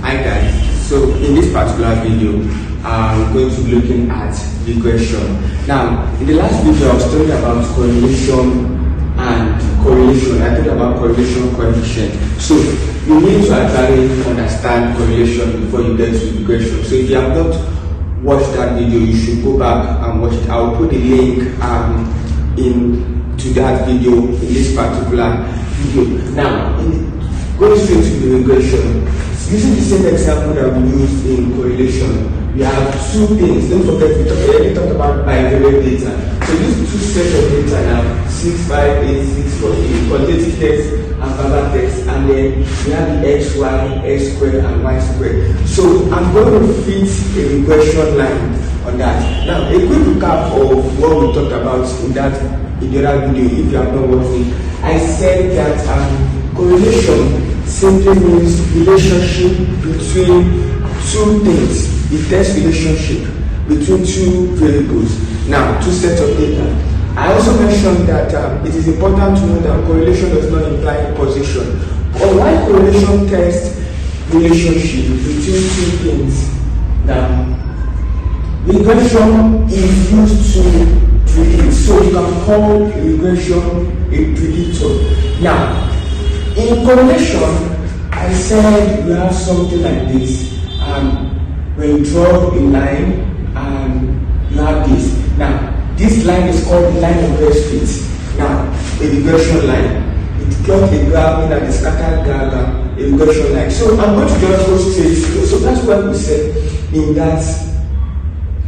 Hi guys, so in this particular video I'm going to be looking at regression. Now in the last video I was talking about correlation and correlation. I talked about correlation coefficient. So you need to actually understand correlation before you get to regression. So if you have not watched that video, you should go back and watch it. I will put the link to that video in this particular video. Now going straight to the regression, using the same example that we used in correlation, we have two things. Don't forget, we already talked about bivariate data. So these two sets of data now, 6, 5, 8, 6, 4, 8, quantitative text and verbal text, and then we have the x, y, x squared and y squared. So I'm going to fit a regression line on that. Now a quick recap of what we talked about in the other video, if you have not watched it. I said that correlation simply means relationship between two things, the test relationship between two variables. Now, two sets of data. I also mentioned that it is important to know that correlation does not imply position. But why correlation test relationship between two things? Now, regression is used to predict, so you can call regression a predictor. Now, in correlation, I said we have something like this. When you draw a line and you have this. Now, this line is called the line of best fit. Now, a regression line. It plots a graph in a scattered diagram, a regression line. So I'm going to just go straight. So that's what we said in that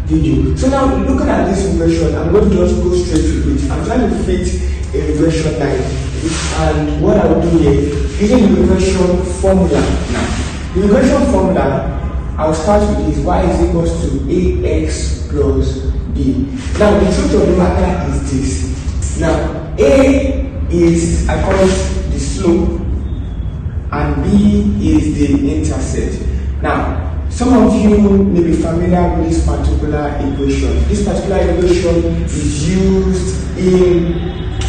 video. So now, looking at this regression, I'm going to just go straight to it. I'm trying to fit a regression line. And what I will do here, using the regression formula. Now, the regression formula, I'll start with this: y is equals to ax plus b. Now, the truth of the matter is this. Now, a is, I call it the slope, and b is the intercept. Now, some of you may be familiar with this particular equation. This particular equation is used in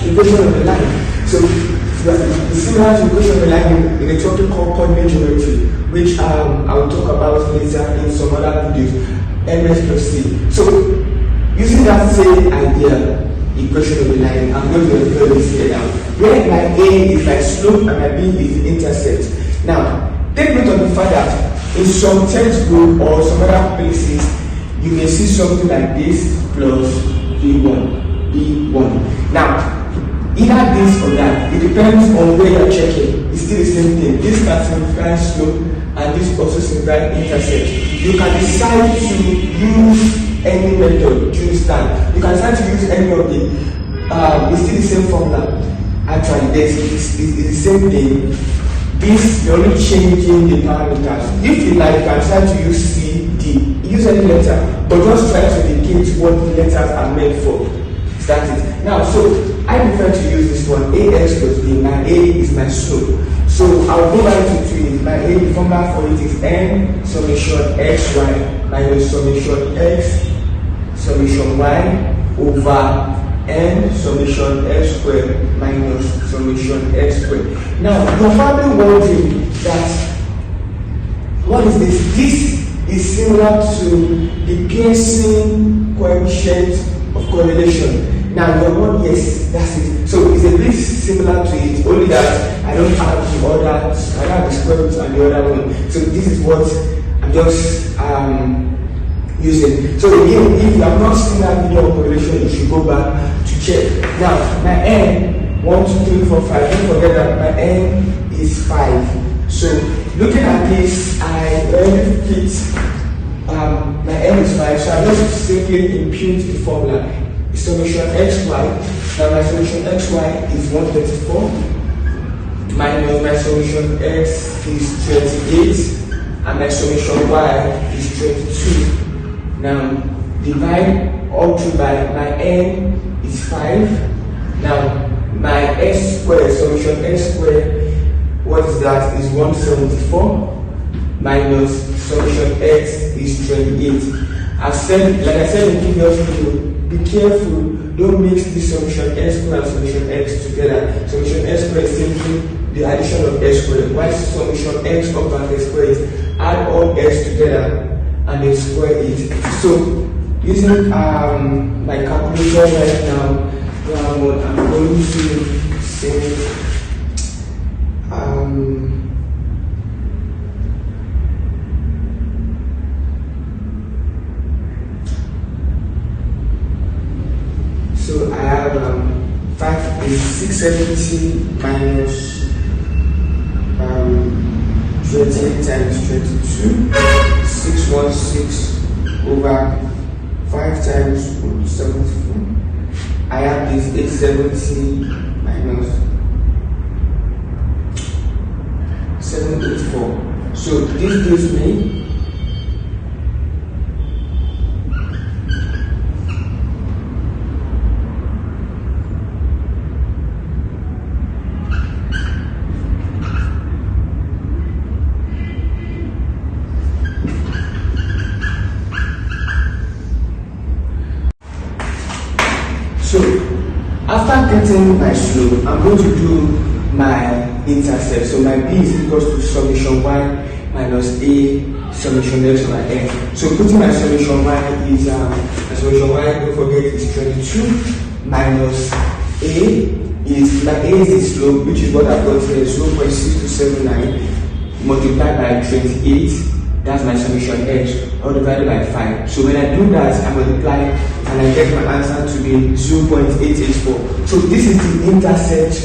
equation of the line. So it's similar to equation of the line in a topic called coordinate geometry, which I will talk about later in some other videos. MS plus C. So using that same idea, equation of the line, I'm going to refer this here now. Where my A is my slope and my B is the intercept. Now, take note of the fact that in some textbook or some other places, you may see something like this plus B1. Now, either this or that, it depends on where you're checking. It's still the same thing. This can signify slope and this also signify intercept. You can decide to use any method. Do you understand? You can decide to use any of the it's still the same formula. Actually, it's the same thing. This, you're only changing the parameters. If you like, you can decide to use C, D. Use any letter, but just try to indicate what the letters are meant for. That's it. Now, so I prefer to use this one, ax plus b. My a is my slope. So I'll go right into it. My a, the formula for it is n summation xy minus summation x summation y over n summation x squared minus summation x squared. Now, you're probably wondering that, what is this? This is similar to the Pearson coefficient of correlation. Now, your one, yes, that's it. So it's a bit similar to it, only that I don't have the other, I have the square root and the other one. So this is what I'm just using. So again, if you have not seen that video of correlation, you should go back to check. Now, my n, 1, 2, 3, 4, 5. Don't forget that my n is 5. So looking at this, I already fit my n is 5. So I'm just simply impute the formula. Summation xy. Now my summation xy is 134 minus my summation x is 28 and my summation y is 22. Now divide all through by my n is 5. Now my x squared, summation x squared, what is that? Is 174 minus summation x is 28. I've said, like I said in previous video, be careful, don't mix the summation x squared and summation x together. Summation x squared is simply the addition of x squared. Why summation x up and x squared is add all x together and then square it. So using my calculator right now, I'm going to say so I have 5 is 670 minus 28 times 22, 616 over 5 times 74. I have this 870 minus 784. So this gives me so after getting my slope, I'm going to do my intercept. So my b is equals to summation y minus a summation x over n. So putting my summation y is summation y, don't forget, is 22 minus a is the slope, which is what I've got here, 0.6279 multiplied by 28. That's my summation x, or divided by 5. So when I do that, I multiply and I get my answer to be 0.884. So this is the intercept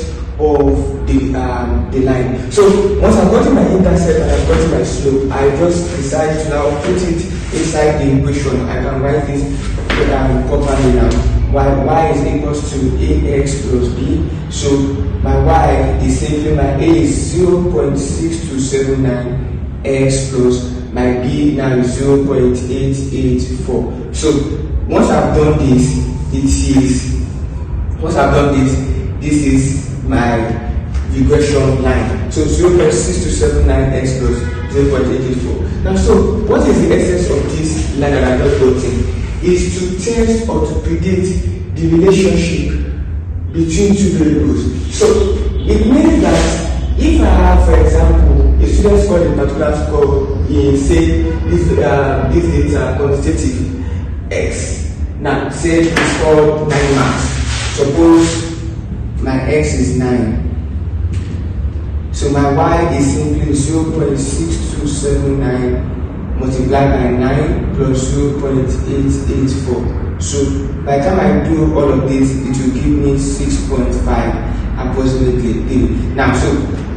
of the line. So once I've gotten my intercept and I've gotten my slope, I just decide to now put it inside the equation. I can write this properly now. Y is equals to ax plus b. So my y is simply my a is 0.6279 x plus my b now is 0.884. So once I've done this, this is my regression line. So 0.6279 x plus 0.884. Now, so what is the essence of this line that I'm just plotting? Is to test or to predict the relationship between two variables. So it means that if I have, for example, a student scored a particular score in, say, this data quantitative x. Now, say he scored 9 marks. Suppose my x is 9. So my y is simply 0.6279 multiplied by 9 plus 0.884. So by the time I do all of this, it will give me 6.5 approximately. Now, so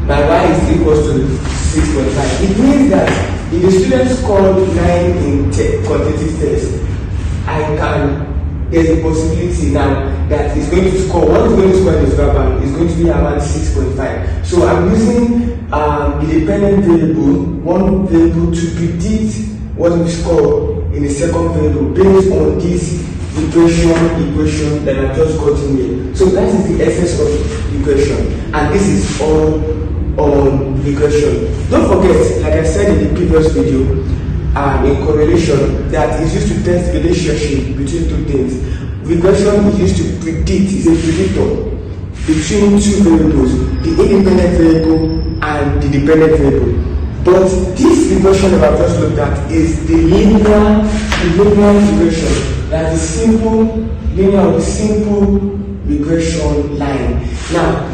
my y is equals to 6.5. It means that if the student scored 9 in quantitative test, there's a possibility now that he's going to score. What he's going to score in his verbal is going to be around 6.5. So I'm using the dependent variable, one variable, to predict what we score in the second variable based on this equation that I've just gotten here. So that is the essence of regression, and this is all on regression. Don't forget, like I said in the previous video, in correlation, that is used to test the relationship between two things. Regression is used to predict, is a predictor between two variables, the independent variable and the dependent variable. But this regression that I've just looked at is the linear regression, that is simple regression line. Now,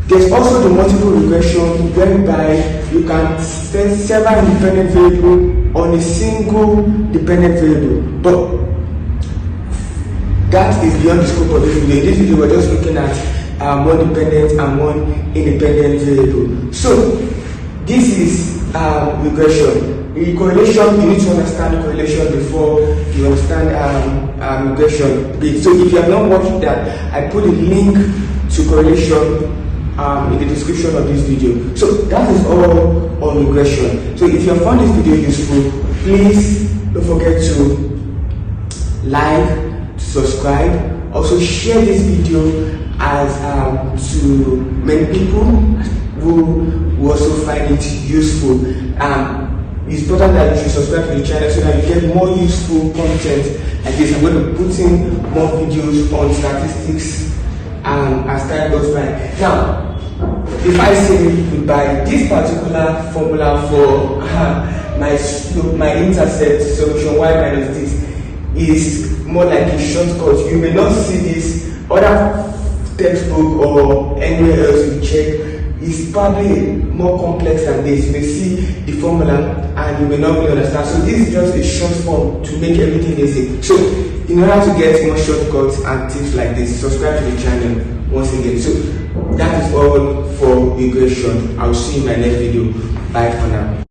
there's also the multiple regression, whereby you can test several independent variables on a single dependent variable. But that is beyond the scope of this video. In this video, we're just looking at one dependent and one independent variable. So this is regression. In correlation, you need to understand correlation before you understand regression. So if you have not watched that, I put a link to correlation in the description of this video. So that is all on regression. So if you have found this video useful, please don't forget to like, subscribe, also share this video as to many people who also find it useful. It's important that you should subscribe to the channel so that you get more useful content like this. I'm going to be putting more videos on statistics as time goes by. Now, If I say goodbye, this particular formula for my slope, my intercept solution y minus this is more like a shortcut. You may not see this other textbook or anywhere else you check. It's probably more complex than this. You may see the formula and you may not really understand. So this is just a short form to make everything easy. So in order to get more shortcuts and tips like this, subscribe to the channel once again. So that is all for regression. I'll see you in my next video. Bye for now.